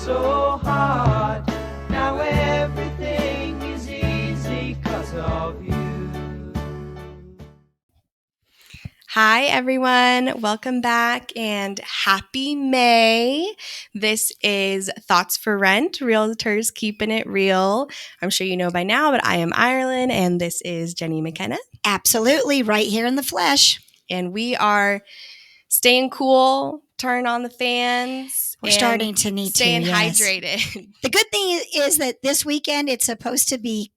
so hard. Now everything is easy 'cause of you. Hi, everyone. Welcome back and happy May. This is Thoughts for Rent, Realtors Keeping It Real. I'm sure you know by now, but I am Irelynn and this is Jenni McKenna. Absolutely, right here in the flesh. And we are staying cool, turning on the fans. We're starting to need staying to, yes. hydrated. The good thing is that this weekend it's supposed to be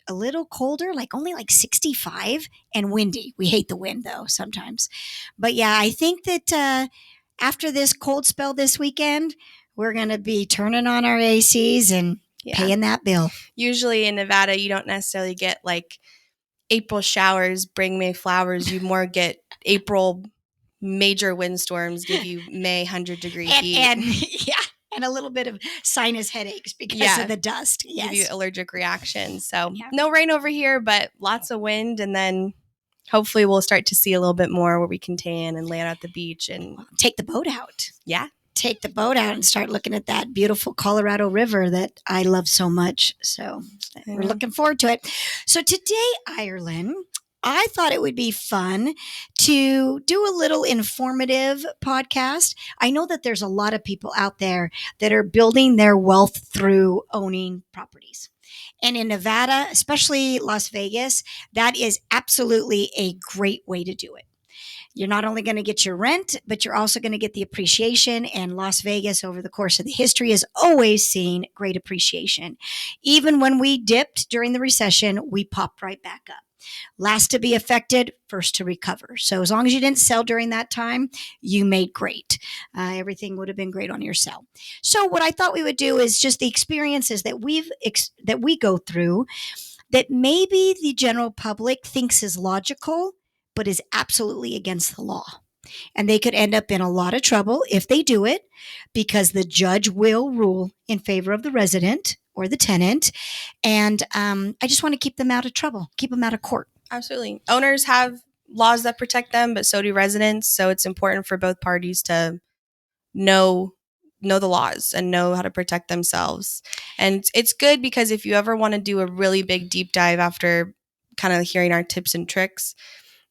a little colder, only 65 and windy. We hate the wind though sometimes. But yeah, I think that after this cold spell this weekend, we're going to be turning on our ACs and paying that bill. Usually in Nevada, you don't necessarily get like April showers bring May flowers. You more get April major windstorms give you May 100-degree heat. And a little bit of sinus headaches because of the dust. Yes. Give you allergic reactions. So no rain over here, but lots of wind. And then hopefully we'll start to see a little bit more where we can tan and land at the beach and take the boat out. Yeah. Take the boat out and start looking at that beautiful Colorado River that I love so much. So we're looking forward to it. So today, Irelynn, I thought it would be fun to do a little informative podcast. I know that there's a lot of people out there that are building their wealth through owning properties. And in Nevada, especially Las Vegas, that is absolutely a great way to do it. You're not only going to get your rent, but you're also going to get the appreciation. And Las Vegas, over the course of the history, has always seen great appreciation. Even when we dipped during the recession, we popped right back up. Last to be affected, first to recover. So as long as you didn't sell during that time, you made great. Everything would have been great on your sell. So what I thought we would do is just the experiences that we go through that maybe the general public thinks is logical, but is absolutely against the law. And they could end up in a lot of trouble if they do it, because the judge will rule in favor of the resident or the tenant. And I just want to keep them out of trouble, keep them out of court. Absolutely. Owners have laws that protect them, but so do residents. So it's important for both parties to know the laws and know how to protect themselves. And it's good because if you ever want to do a really big deep dive after kind of hearing our tips and tricks,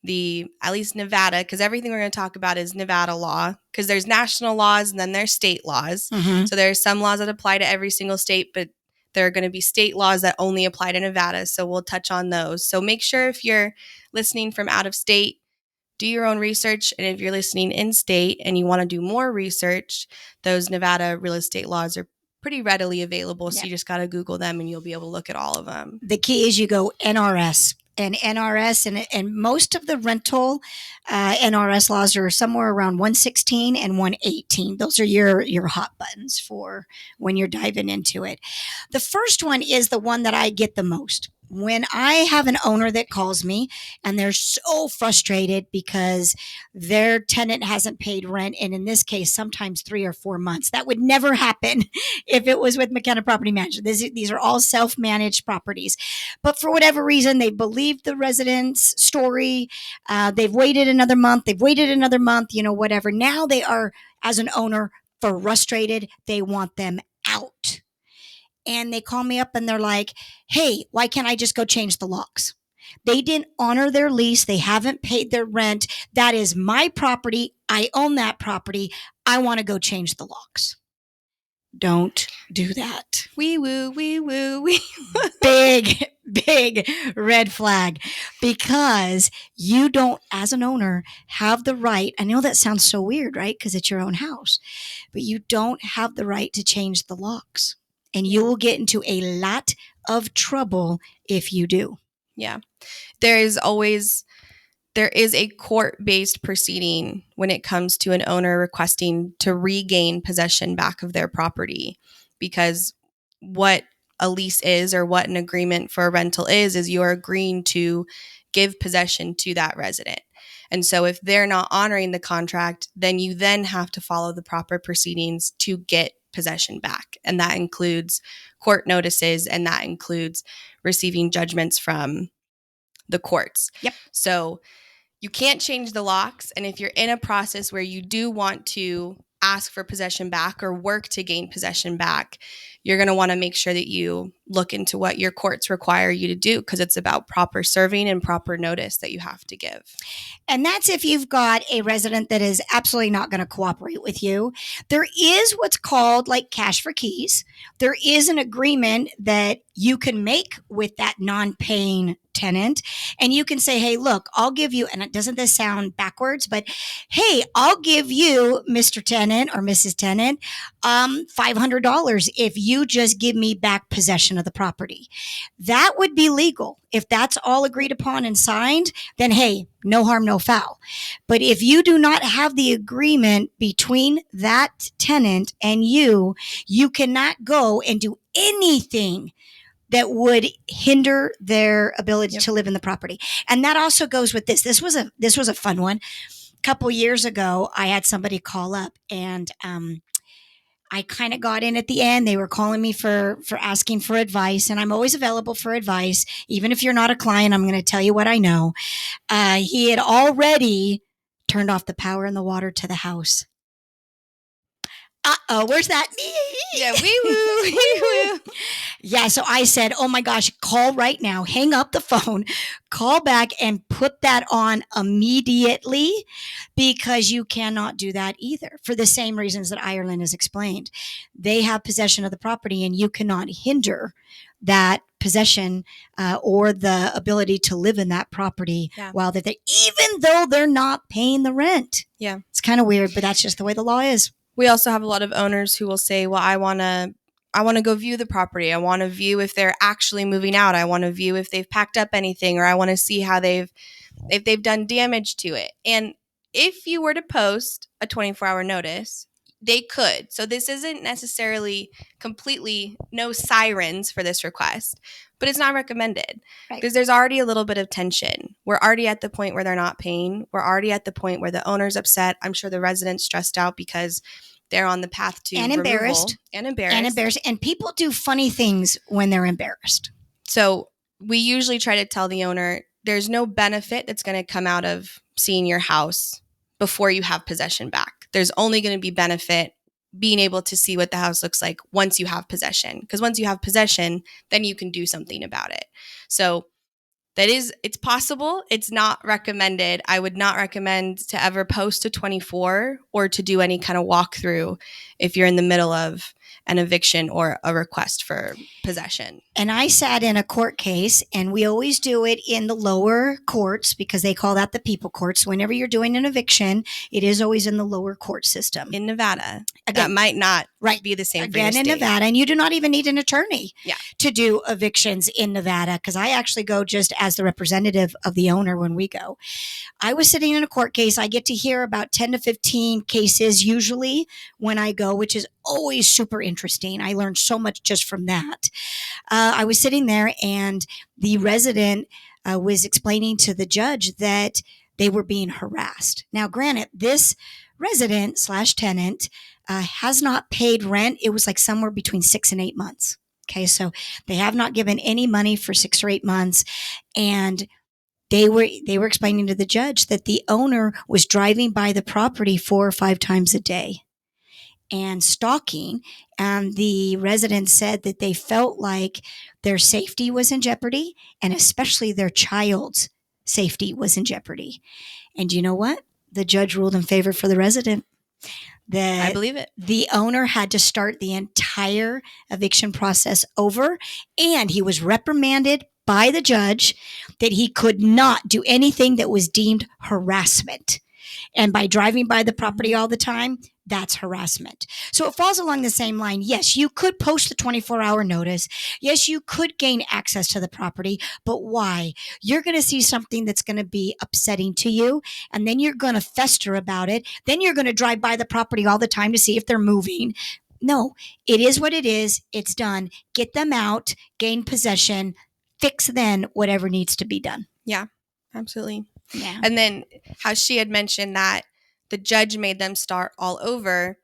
at least Nevada, because everything we're going to talk about is Nevada law, because there's national laws and then there's state laws. Mm-hmm. So there's some laws that apply to every single state, but there are going to be state laws that only apply to Nevada. So we'll touch on those. So make sure if you're listening from out of state, do your own research. And if you're listening in state and you want to do more research, those Nevada real estate laws are pretty readily available. So you just got to Google them and you'll be able to look at all of them. The key is you go NRS. And NRS and most of the rental NRS laws are somewhere around 116 and 118. Those are your hot buttons for when you're diving into it. The first one is the one that I get the most. When I have an owner that calls me and they're so frustrated because their tenant hasn't paid rent, and in this case, sometimes 3 or 4 months. That would never happen if it was with McKenna Property Management. These are all self-managed properties. But for whatever reason, they believed the resident's story. They've waited another month. Whatever. Now they are, as an owner, frustrated. They want them out. And they call me up and they're like, hey, why can't I just go change the locks? They didn't honor their lease. They haven't paid their rent. That is my property. I own that property. I want to go change the locks. Don't do that. Wee woo, wee woo, wee woo. Big red flag, because you don't, as an owner, have the right. I know that sounds so weird, right? Because it's your own house, but you don't have the right to change the locks. And you will get into a lot of trouble if you do. Yeah. There is a court-based proceeding when it comes to an owner requesting to regain possession back of their property, because what a lease is, or what an agreement for a rental is you're agreeing to give possession to that resident. And so if they're not honoring the contract, then you then have to follow the proper proceedings to get possession back. And that includes court notices, and that includes receiving judgments from the courts. Yep. So you can't change the locks. And if you're in a process where you do want to ask for possession back or work to gain possession back, you're going to want to make sure that you look into what your courts require you to do, because it's about proper serving and proper notice that you have to give. And that's if you've got a resident that is absolutely not going to cooperate with you. There is what's called like cash for keys. There is an agreement that you can make with that non-paying tenant, and you can say, hey, look, I'll give you, and doesn't this sound backwards, but hey, I'll give you, Mr. Tenant or Mrs. Tenant, $500 if you just give me back possession of the property. That would be legal. If that's all agreed upon and signed, then hey, no harm, no foul. But if you do not have the agreement between that tenant and you cannot go and do anything that would hinder their ability to live in the property. And that also goes with this. This was a fun one. A couple years ago, I had somebody call up, and I kind of got in at the end. They were calling me for asking for advice, and I'm always available for advice. Even if you're not a client, I'm going to tell you what I know. He had already turned off the power and the water to the house. Uh-oh, where's that? Yeah, wee-woo. Yeah, so I said, oh my gosh, call right now, hang up the phone, call back and put that on immediately, because you cannot do that either for the same reasons that Irelynn has explained. They have possession of the property, and you cannot hinder that possession or the ability to live in that property while they're there, even though they're not paying the rent. Yeah. It's kind of weird, but that's just the way the law is. We also have a lot of owners who will say, well, I want to go view the property. I want to view if they're actually moving out. I want to view if they've packed up anything, or I want to see how if they've done damage to it. And if you were to post a 24-hour notice, they could. So this isn't necessarily completely no sirens for this request, but it's not recommended because there's already a little bit of tension. We're already at the point where they're not paying. We're already at the point where the owner's upset. I'm sure the resident's stressed out because they're on the path to and embarrassed. And people do funny things when they're embarrassed. So we usually try to tell the owner there's no benefit that's going to come out of seeing your house before you have possession back. There's only going to be benefit being able to see what the house looks like once you have possession. Because once you have possession, then you can do something about it. So it's possible. It's not recommended. I would not recommend to ever post a 24 or to do any kind of walkthrough if you're in the middle of an eviction or a request for possession. And I sat in a court case, and we always do it in the lower courts because they call that the people courts. Whenever you're doing an eviction, it is always in the lower court system. In Nevada. Again, that might not be the same again for your in state. Nevada, and you do not even need an attorney to do evictions in Nevada, because I actually go just as the representative of the owner when we go. I was sitting in a court case. I get to hear about 10 to 15 cases usually when I go, which is always super interesting. I learned so much just from that. I was sitting there, and the resident was explaining to the judge that they were being harassed. Now, granted, this resident / tenant has not paid rent. It was like somewhere between 6 and 8 months. Okay, so they have not given any money for 6 or 8 months, and they were explaining to the judge that the owner was driving by the property 4 or 5 times a day and stalking. And the residents said that they felt like their safety was in jeopardy, and especially their child's safety was in jeopardy. And you know what? The judge ruled in favor for the resident. I believe it. The owner had to start the entire eviction process over, and he was reprimanded by the judge that he could not do anything that was deemed harassment. And by driving by the property all the time, that's harassment. So it falls along the same line. Yes, you could post the 24-hour notice. Yes, you could gain access to the property, but why? You're going to see something that's going to be upsetting to you, and then you're going to fester about it. Then you're going to drive by the property all the time to see if they're moving. No, it is what it is. It's done. Get them out, gain possession, fix then whatever needs to be done. Yeah, absolutely. Yeah. And then how she had mentioned that the judge made them start all over.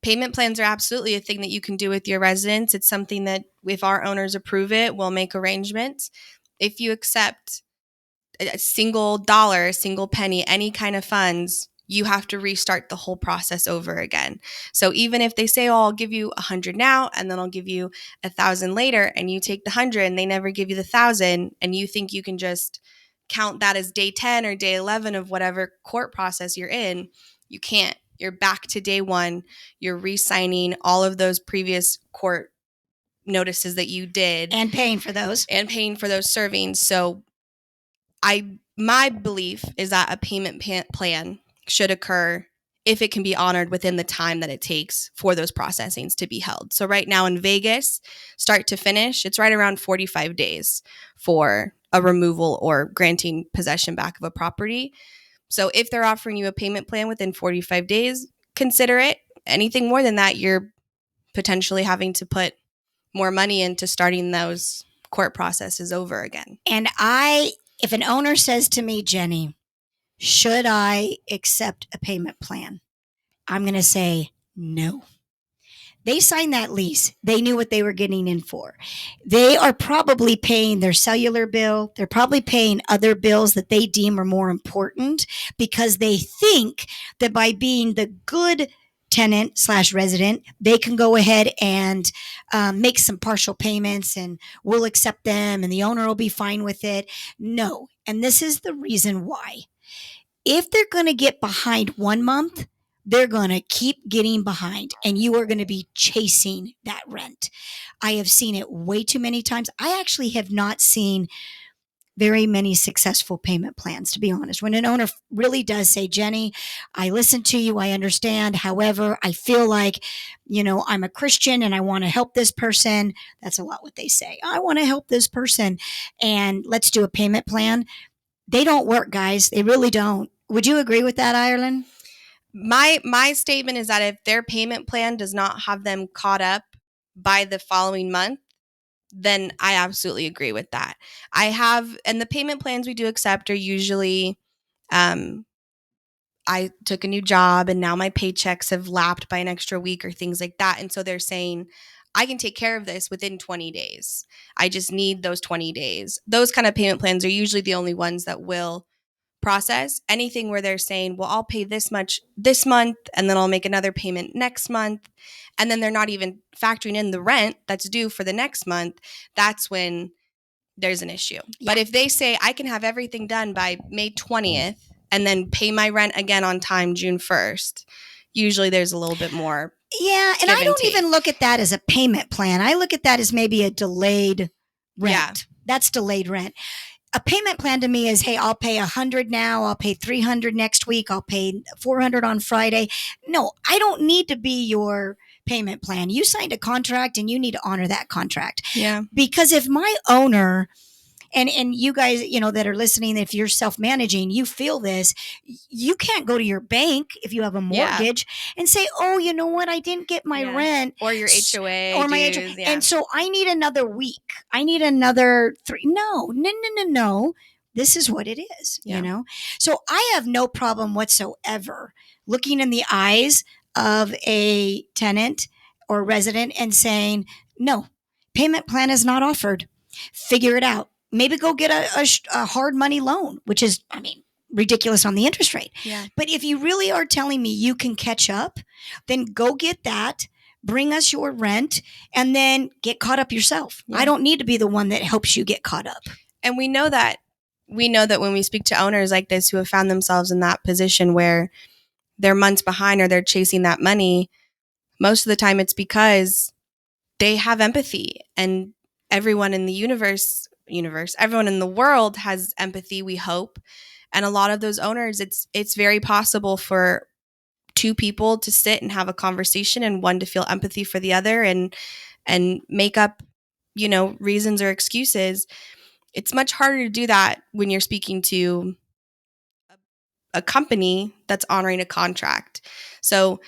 Payment plans are absolutely a thing that you can do with your residents. It's something that if our owners approve it, we'll make arrangements. If you accept a single dollar, a single penny, any kind of funds, you have to restart the whole process over again. So even if they say, oh, I'll give you 100 now and then I'll give you 1,000 later, and you take the 100 and they never give you the 1,000, and you think you can just count that as day 10 or day 11 of whatever court process you're in, you can't. You're back to day 1. You're re-signing all of those previous court notices that you did. And paying for those. And paying for those servings. So my belief is that a payment plan should occur if it can be honored within the time that it takes for those processings to be held. So right now in Vegas, start to finish, it's right around 45 days for a removal or granting possession back of a property. So if they're offering you a payment plan within 45 days, consider it. Anything more than that, you're potentially having to put more money into starting those court processes over again. And if an owner says to me, Jenni, should I accept a payment plan? I'm going to say no. They signed that lease. They knew what they were getting in for. They are probably paying their cellular bill. They're probably paying other bills that they deem are more important because they think that by being the good tenant/resident, they can go ahead and make some partial payments and we'll accept them and the owner will be fine with it. No. And this is the reason why. If they're going to get behind 1 month, they're going to keep getting behind and you are going to be chasing that rent. I have seen it way too many times. I actually have not seen very many successful payment plans, to be honest. When an owner really does say, Jenni, I listen to you, I understand. However, I feel like, I'm a Christian and I want to help this person. That's a lot what they say. I want to help this person and let's do a payment plan. They don't work, guys. They really don't. Would you agree with that, Irelynn? My statement is that if their payment plan does not have them caught up by the following month, then I absolutely agree with that. And the payment plans we do accept are usually, I took a new job and now my paychecks have lapped by an extra week or things like that. And so they're saying, I can take care of this within 20 days. I just need those 20 days. Those kind of payment plans are usually the only ones that will process. Anything where they're saying, well, I'll pay this much this month and then I'll make another payment next month. And then they're not even factoring in the rent that's due for the next month. That's when there's an issue. Yeah. But if they say I can have everything done by May 20th and then pay my rent again on time June 1st, usually there's a little bit more. Yeah. And I don't even look at that as a payment plan. I look at that as maybe a delayed rent. Yeah. That's delayed rent. A payment plan to me is, hey, I'll pay 100 now. I'll pay 300 next week. I'll pay 400 on Friday. No, I don't need to be your payment plan. You signed a contract and you need to honor that contract. Yeah. Because if my owner, and you guys, that are listening, if you're self-managing, you feel this, you can't go to your bank if you have a mortgage and say, oh, you know what? I didn't get my rent. Or your HOA. Or my HOA. Yeah. And so I need another week. I need another 3. No. This is what it is, So I have no problem whatsoever looking in the eyes of a tenant or resident and saying, no, payment plan is not offered. Figure it out. Maybe go get a hard money loan, which is, ridiculous on the interest rate. Yeah. But if you really are telling me you can catch up, then go get that, bring us your rent, and then get caught up yourself. Yeah. I don't need to be the one that helps you get caught up. And we know that when we speak to owners like this who have found themselves in that position where they're months behind or they're chasing that money, most of the time it's because they have empathy, and everyone in the universe, everyone in the world has empathy, we hope. And a lot of those owners, it's very possible for 2 people to sit and have a conversation and one to feel empathy for the other and make up, reasons or excuses. It's much harder to do that when you're speaking to a company that's honoring a contract. So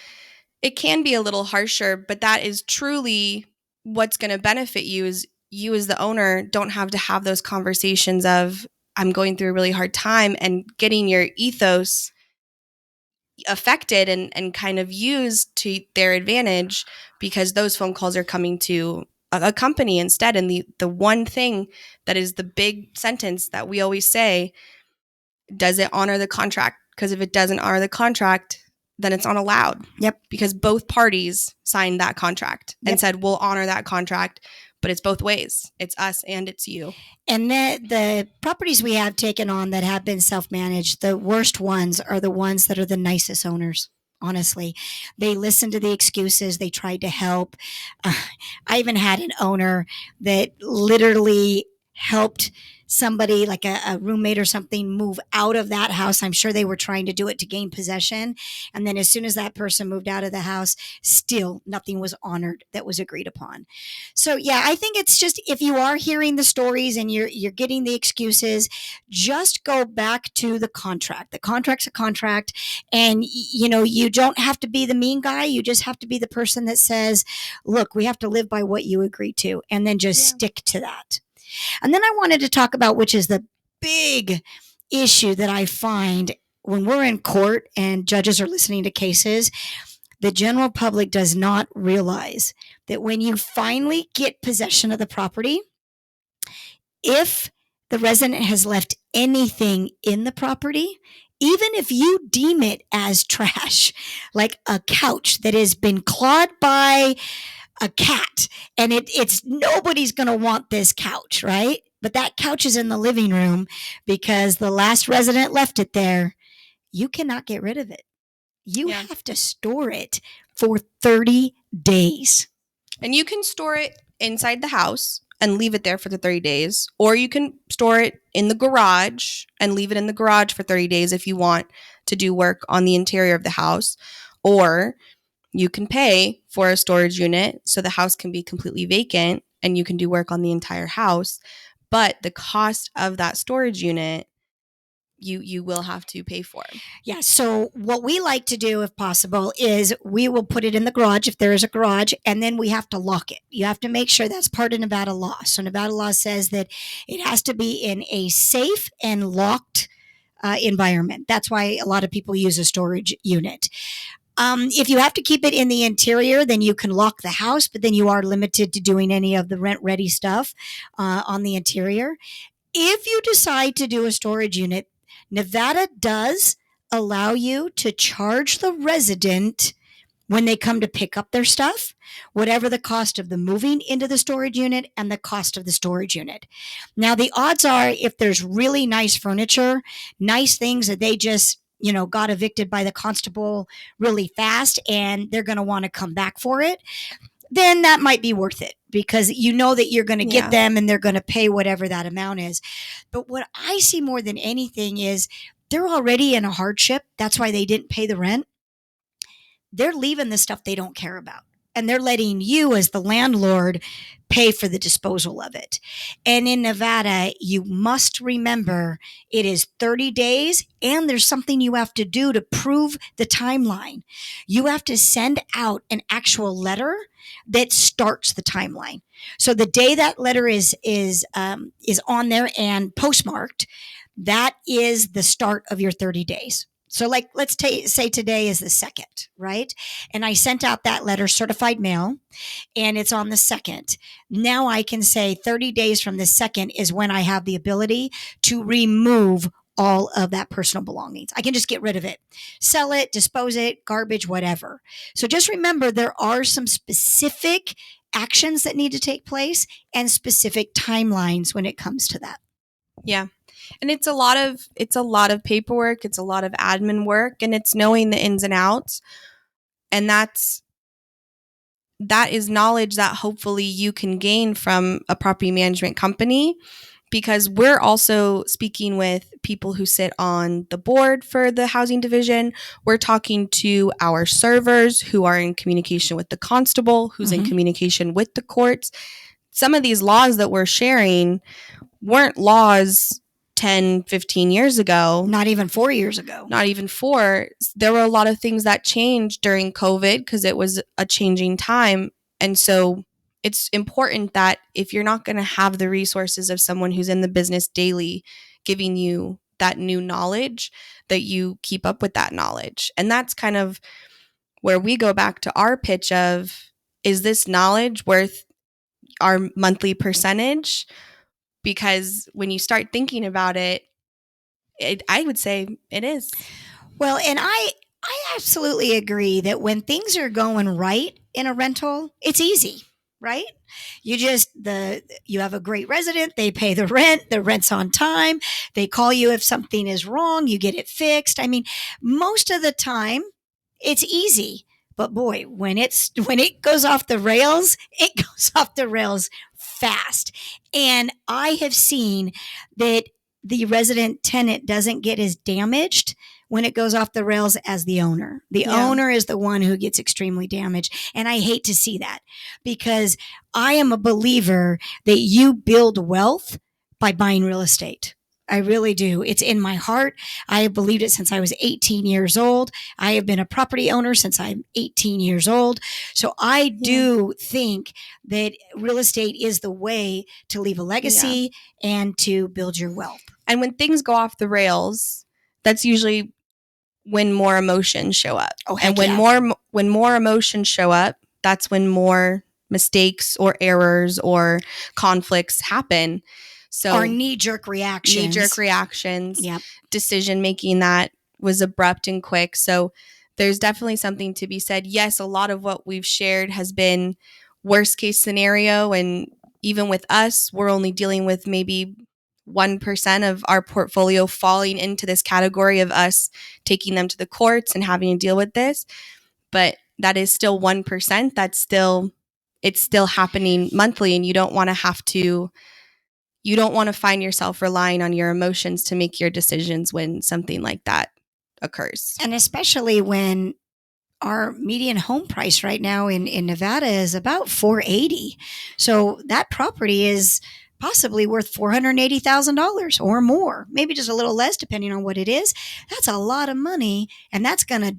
it can be a little harsher, but that is truly what's going to benefit you, is you as the owner don't have to have those conversations of, I'm going through a really hard time, and getting your ethos affected and kind of used to their advantage, because those phone calls are coming to a company instead. And the one thing that is the big sentence that we always say, does it honor the contract because if it doesn't honor the contract, then it's not allowed. Yep. Because both parties signed that contract and Yep. said, we'll honor that contract, but it's both ways. It's us and it's you. And the properties we have taken on that have been self-managed, the worst ones are the ones that are the nicest owners. Honestly, they listened to the excuses. They tried to help. I even had an owner that literally helped somebody, like a roommate or something, move out of that house. I'm sure they were trying to do it to gain possession. And then as soon as that person moved out of the house, still nothing was honored that was agreed upon. So yeah, I think it's just, if you are hearing the stories and you're getting the excuses, just go back to the contract. The contract's a contract, and you don't have to be the mean guy. You just have to be the person that says, look, we have to live by what you agree to, and then just stick to that. And then I wanted to talk about, which is the big issue that I find when we're in court and judges are listening to cases, the general public does not realize that when you finally get possession of the property, if the resident has left anything in the property, even if you deem it as trash, like a couch that has been clawed by a cat, and it's nobody's going to want this couch, right? But that couch is in the living room because the last resident left it there. You cannot get rid of it. You have to store it for 30 days. And you can store it inside the house and leave it there for the 30 days. Or you can store it in the garage and leave it in the garage for 30 days if you want to do work on the interior of the house. Or you can pay for a storage unit so the house can be completely vacant and you can do work on the entire house. But the cost of that storage unit, you will have to pay for. Yeah. So what we like to do, if possible, is we will put it in the garage if there is a garage, and then we have to lock it. You have to make sure that's part of Nevada law. So Nevada law says that it has to be in a safe and locked environment. That's why a lot of people use a storage unit. If you have to keep it in the interior, then you can lock the house, but then you are limited to doing any of the rent-ready stuff on the interior. If you decide to do a storage unit, Nevada does allow you to charge the resident when they come to pick up their stuff, whatever the cost of the moving into the storage unit and the cost of the storage unit. Now, the odds are, if there's really nice furniture, nice things that they just got evicted by the constable really fast and they're going to want to come back for it, then that might be worth it because you know that you're going to get them and they're going to pay whatever that amount is. But what I see more than anything is they're already in a hardship. That's why they didn't pay the rent. They're leaving the stuff they don't care about. And they're letting you, as the landlord, pay for the disposal of it. And in Nevada, you must remember it is 30 days, and there's something you have to do to prove the timeline. You have to send out an actual letter that starts the timeline. So the day that letter is on there and postmarked, that is the start of your 30 days. So like, let's say today is the 2nd, right? And I sent out that letter, certified mail, and it's on the 2nd. Now I can say 30 days from the 2nd is when I have the ability to remove all of that personal belongings. I can just get rid of it, sell it, dispose it, garbage, whatever. So just remember, there are some specific actions that need to take place and specific timelines when it comes to that. Yeah. And it's a lot of paperwork, it's a lot of admin work, and it's knowing the ins and outs. And that is knowledge that hopefully you can gain from a property management company, because we're also speaking with people who sit on the board for the housing division. We're talking to our servers who are in communication with the constable, who's in communication with the courts. Some of these laws that we're sharing weren't laws 10, 15 years ago. Not even 4 years ago. Not even 4. There were a lot of things that changed during COVID because it was a changing time. And so it's important that if you're not going to have the resources of someone who's in the business daily giving you that new knowledge, that you keep up with that knowledge. And that's kind of where we go back to our pitch of, is this knowledge worth our monthly percentage? Because when you start thinking about it, I would say it is. Well, and I absolutely agree that when things are going right in a rental, it's easy, right? You have a great resident, they pay the rent's on time, they call you if something is wrong, you get it fixed. I mean, most of the time it's easy. But boy, when it goes off the rails, it goes off the rails fast. And I have seen that the resident tenant doesn't get as damaged when it goes off the rails as the owner. The owner is the one who gets extremely damaged. And I hate to see that, because I am a believer that you build wealth by buying real estate. I really do. It's in my heart. I have believed it since I was 18 years old. I have been a property owner since I'm 18 years old. So I do think that real estate is the way to leave a legacy and to build your wealth. And when things go off the rails, that's usually when more emotions show up. And when more emotions show up, that's when more mistakes or errors or conflicts happen. So our knee-jerk reactions. Yep. Decision making that was abrupt and quick. So there's definitely something to be said. Yes, a lot of what we've shared has been worst case scenario. And even with us, we're only dealing with maybe 1% of our portfolio falling into this category of us taking them to the courts and having to deal with this. But that is still 1%. It's still happening monthly, and you don't want to find yourself relying on your emotions to make your decisions when something like that occurs. And especially when our median home price right now in Nevada is about $480,000. So that property is possibly worth $480,000 or more, maybe just a little less depending on what it is. That's a lot of money, and that's gonna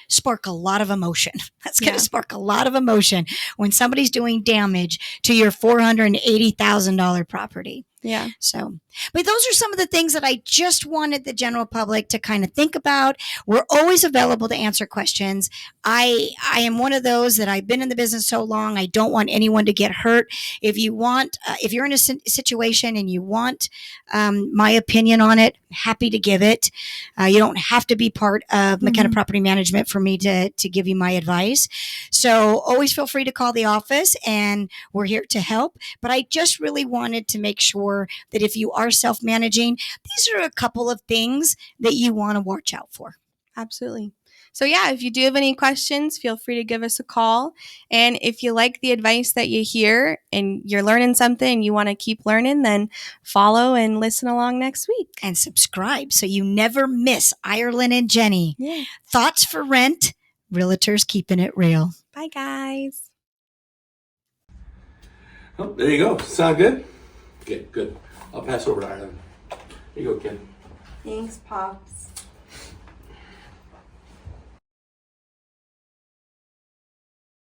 spark a lot of emotion. That's gonna spark a lot of emotion when somebody's doing damage to your $480,000 property. Yeah. So, but those are some of the things that I just wanted the general public to kind of think about. We're always available to answer questions. I am one of those that I've been in the business so long, I don't want anyone to get hurt. If you want, if you're in a situation and you want my opinion on it, happy to give it. You don't have to be part of McKenna Property Management for me to give you my advice. So always feel free to call the office, and we're here to help. But I just really wanted to make sure that if you are self-managing, these are a couple of things that you want to watch out for. Absolutely. So if you do have any questions, feel free to give us a call. And if you like the advice that you hear and you're learning something and you want to keep learning, then follow and listen along next week. And subscribe so you never miss Irelynn and Jenni. Yeah. Thoughts for rent, realtors keeping it real. Bye, guys. Oh, there you go. Sound good? Okay, good. I'll pass over to Irelynn. Here you go, kid. Thanks, Pops.